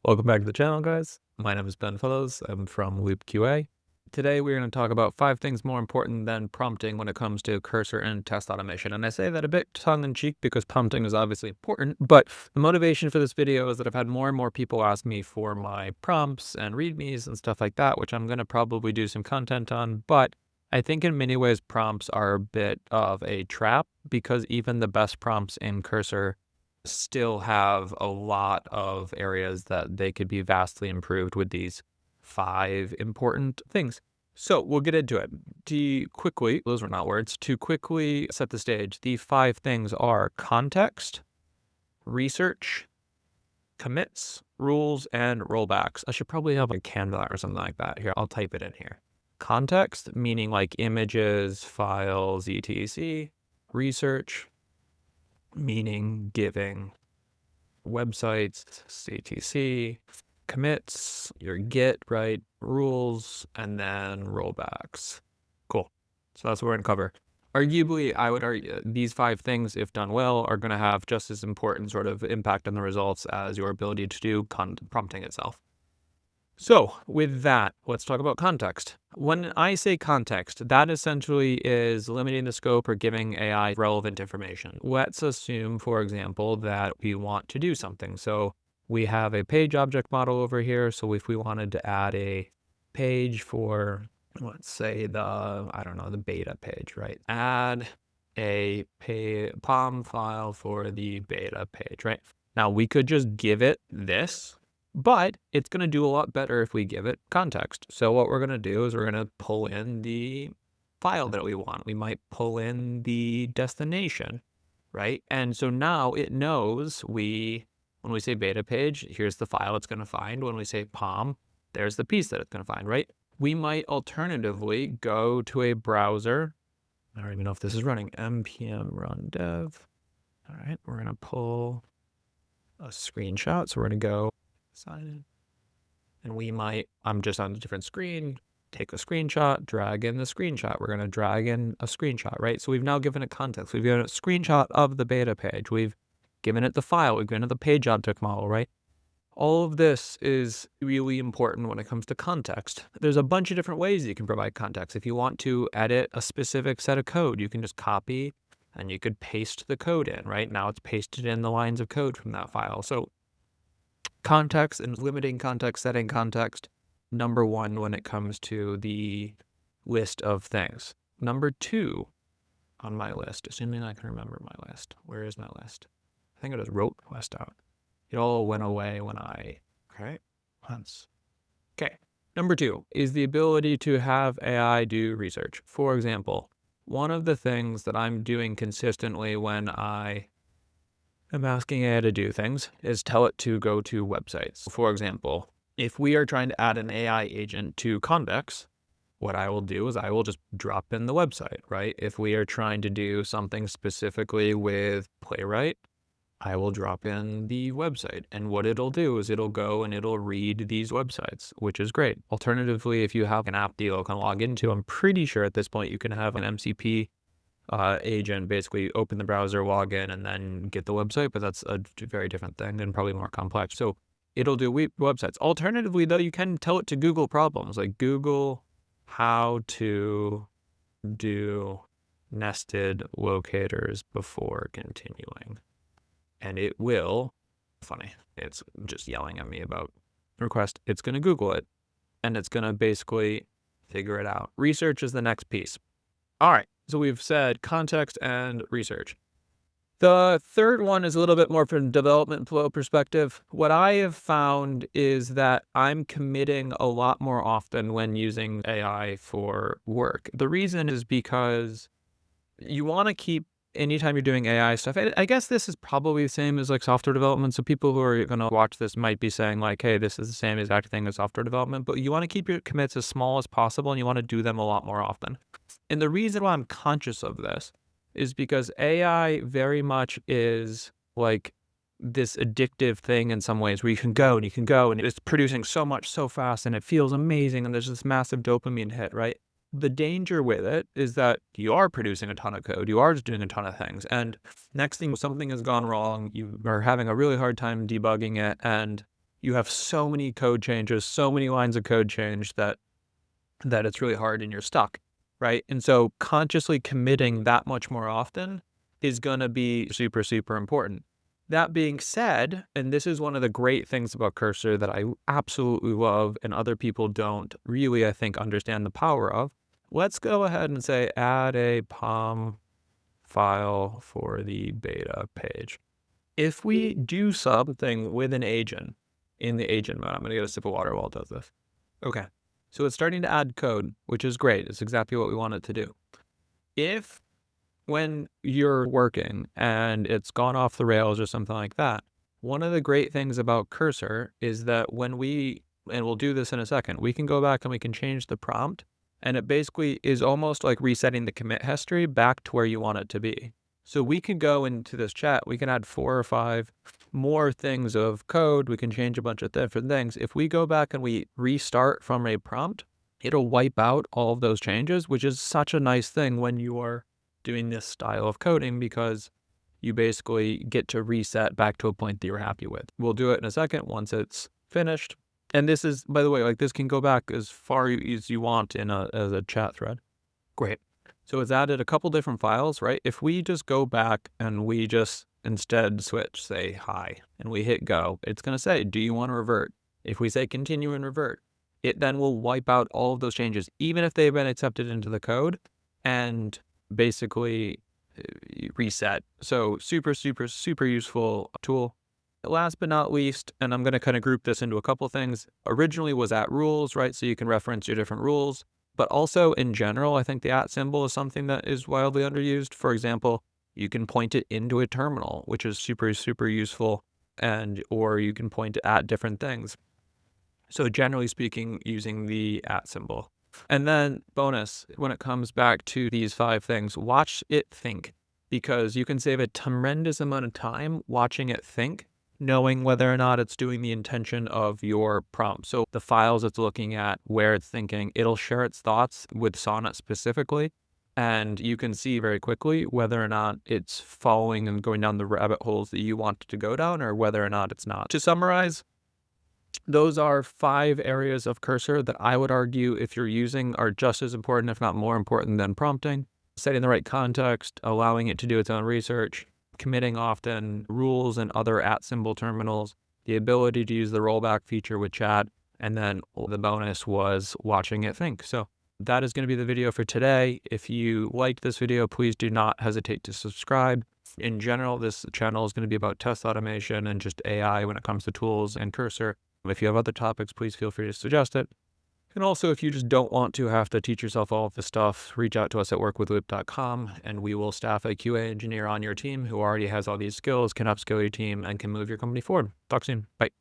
Welcome back to the channel, guys. My name is Ben Fellows. I'm from Loop QA. Today, we're going to talk about 5 things more important than prompting when it comes to cursor and test automation. And I say that a bit tongue-in-cheek because prompting is obviously important, but the motivation for this video is that I've had more and more people ask me for my prompts and readmes and stuff like that, which I'm going to probably do some content on. But I think in many ways, prompts are a bit of a trap because even the best prompts in cursor still have a lot of areas that they could be vastly improved with these 5 important things. So we'll get into it. Those were not words, to quickly set the stage, the 5 things are context, research, commits, rules, and rollbacks. I should probably have a Canva or something like that. Here, I'll type it in here. Context, meaning like images, files, etc. Research, meaning giving websites, etc. Commits, your Git, right? Rules, and then rollbacks. Cool. So that's what we're going to cover. Arguably, I would argue these 5 things, if done well, are going to have just as important sort of impact on the results as your ability to do prompting itself. So with that, let's talk about context. When I say context, that essentially is limiting the scope or giving AI relevant information. Let's assume, for example, that we want to do something. So we have a page object model over here. So if we wanted to add a page for, let's say the beta page, right? Add a POM file for the beta page, right? Now we could just give it this, but it's going to do a lot better if we give it context. So what we're going to do is we're going to pull in the file that we want. We might pull in the destination, right? And so now it knows when we say beta page, here's the file it's going to find. When we say POM, there's the piece that it's going to find, right? We might alternatively go to a browser. I don't even know if this is running. npm run dev. All right, we're going to pull a screenshot. So we're going to go sign in. And I'm just on a different screen, take a screenshot, drag in the screenshot. We're going to drag in a screenshot, right? So we've now given it context. We've given it a screenshot of the beta page. We've given it the file. We've given it the page object model, right? All of this is really important when it comes to context. There's a bunch of different ways you can provide context. If you want to edit a specific set of code, you can just copy and you could paste the code in, right? Now it's pasted in the lines of code from that file. So context and limiting context, setting context, number 1 when it comes to the list of things. Number 2 on my list, assuming I can remember my list. Where is my list? I think I just wrote the list out. It all went away when okay. Number 2 is the ability to have AI do research. For example, one of the things that I'm doing consistently when I'm asking AI to do things is tell it to go to websites. For example, if we are trying to add an AI agent to Convex, what I will do is I will just drop in the website, right? If we are trying to do something specifically with Playwright, I will drop in the website. And what it'll do is it'll go and it'll read these websites, which is great. Alternatively, if you have an app that you can log into, I'm pretty sure at this point you can have an MCP agent basically open the browser, log in, and then get the website, but that's a very different thing and probably more complex. So it'll do websites. Alternatively, though, you can tell it to Google problems, like Google how to do nested locators before continuing. And it will, funny, it's just yelling at me about request. It's going to Google it, and it's going to basically figure it out. Research is the next piece. All right. So we've said context and research. The third one is a little bit more from a development flow perspective. What I have found is that I'm committing a lot more often when using AI for work. The reason is because you want to keep, anytime you're doing AI stuff, I guess this is probably the same as like software development. So people who are going to watch this might be saying like, hey, this is the same exact thing as software development, but you want to keep your commits as small as possible and you want to do them a lot more often. And the reason why I'm conscious of this is because AI very much is like this addictive thing in some ways where you can go and it's producing so much so fast and it feels amazing and there's this massive dopamine hit, right? The danger with it is that you are producing a ton of code, you are just doing a ton of things, and next thing something has gone wrong, you are having a really hard time debugging it, and you have so many code changes, so many lines of code change that it's really hard and you're stuck, right? And so consciously committing that much more often is going to be super, super important. That being said, and this is one of the great things about Cursor that I absolutely love and other people don't really, I think, understand the power of, let's go ahead and say add a POM file for the beta page. If we do something with an agent in the agent mode, I'm going to get a sip of water while it does this. Okay. So it's starting to add code, which is great. It's exactly what we want it to do. If when you're working and it's gone off the rails or something like that, one of the great things about Cursor is that when we, and we'll do this in a second, we can go back and we can change the prompt, and it basically is almost like resetting the commit history back to where you want it to be. So we can go into this chat, we can add 4 or 5 more things of code, we can change a bunch of different things. If we go back and we restart from a prompt, it'll wipe out all of those changes, which is such a nice thing when you are doing this style of coding, because you basically get to reset back to a point that you're happy with. We'll do it in a second once it's finished. And this is, by the way, like this can go back as far as you want in as a chat thread. Great. So it's added a couple different files, right? If we just go back and we just instead switch, say hi, and we hit go, it's going to say, do you want to revert? If we say continue and revert, it then will wipe out all of those changes, even if they've been accepted into the code, and basically reset. So super, super, super useful tool. Last but not least, and I'm going to kind of group this into a couple things, originally was at rules, right? So you can reference your different rules. But also in general, I think the @ symbol is something that is wildly underused. For example, you can point it into a terminal, which is super, super useful, or you can point it at different things. So generally speaking, using the @ symbol. And then bonus, when it comes back to these 5 things, watch it think, because you can save a tremendous amount of time watching it think, knowing whether or not it's doing the intention of your prompt. So the files it's looking at, where it's thinking, it'll share its thoughts with Sonnet specifically. And you can see very quickly whether or not it's following and going down the rabbit holes that you want it to go down, or whether or not it's not. To summarize, those are 5 areas of Cursor that I would argue, if you're using, are just as important, if not more important, than prompting. Setting the right context, allowing it to do its own research, committing often, rules and other @ symbol terminals, the ability to use the rollback feature with chat, and then the bonus was watching it think. So that is going to be the video for today. If you liked this video, please do not hesitate to subscribe. In general, this channel is going to be about test automation and just AI when it comes to tools and Cursor. If you have other topics, please feel free to suggest it. And also, if you just don't want to have to teach yourself all of this stuff, reach out to us at workwithloop.com, and we will staff a QA engineer on your team who already has all these skills, can upskill your team, and can move your company forward. Talk soon. Bye.